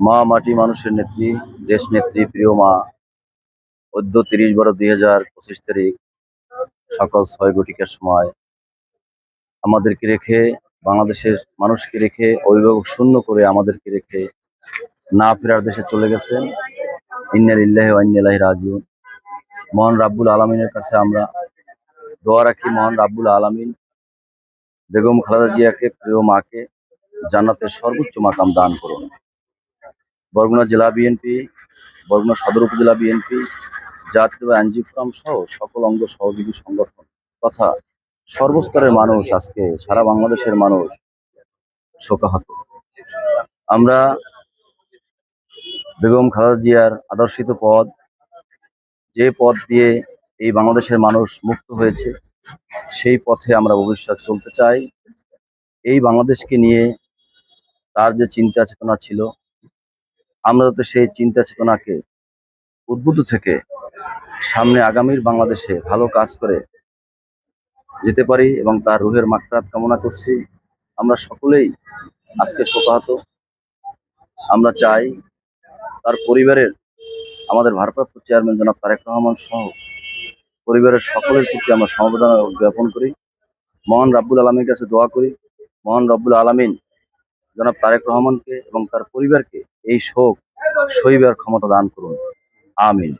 মা মাটি মানুষের নেত্রী, দেশ নেত্রী, প্রিয় মা, অদ্য 30/12/2025 তারিখ সকাল 6 ঘটিকার সময় আমাদেরকে রেখে, বাংলাদেশের মানুষকে রেখে, অভিভাবক শূন্য করে আমাদেরকে রেখে না ফেরার দেশে চলে গেছেন। ইন্না লিল্লাহি ওয়া ইন্না ইলাইহি রাজিউন। মহান রাব্বুল আলামিনের কাছে আমরা দোয়া রাখি, মহান রাব্বুল আলামিন বেগম খালেদা জিয়াকে, প্রিয় মাকে জান্নাতের সর্বোচ্চ মাকাম দান করুন। বরগুনা জেলা বিএনপি, বরগুনা সদর উপজেলা বিএনপি, জাতীয় এনজি ফোরাম সহ সকল অঙ্গ সহযোগী সংগঠন তথা সর্বস্তরের মানুষ, আজকে সারা বাংলাদেশের মানুষ শোকাহত। আমরা বেগম খালেদা জিয়ার আদর্শিত পথ, যে পথ দিয়ে এই বাংলাদেশের মানুষ মুক্ত হয়েছে, সেই পথে আমরা ভবিষ্যৎ চলতে চাই। এই বাংলাদেশকে নিয়ে তার যে চিন্তা চেতনা ছিল, আমরা যাতে সেই চিন্তা চেতনাকে উদ্বুদ্ধ থেকে সামনে আগামীর বাংলাদেশে ভালো কাজ করে যেতে পারি এবং তার রুহের মাগফিরাত কামনা করছি। আমরা সকলেই আজকে শোকাহত। আমরা চাই তার পরিবারের, আমাদের ভারপ্রাপ্ত চেয়ারম্যান জনাব তারেক রহমান সহ পরিবারের সকলের প্রতি আমরা সমবেদনা জ্ঞাপন করি। মহান রাব্বুল আলামিনের কাছে দোয়া করি, মহান রাব্বুল আলামিন জনাব তারেক রহমানকে এবং তার পরিবারকে এই শোক সহিবার ক্ষমতা দান করুন। আমিন।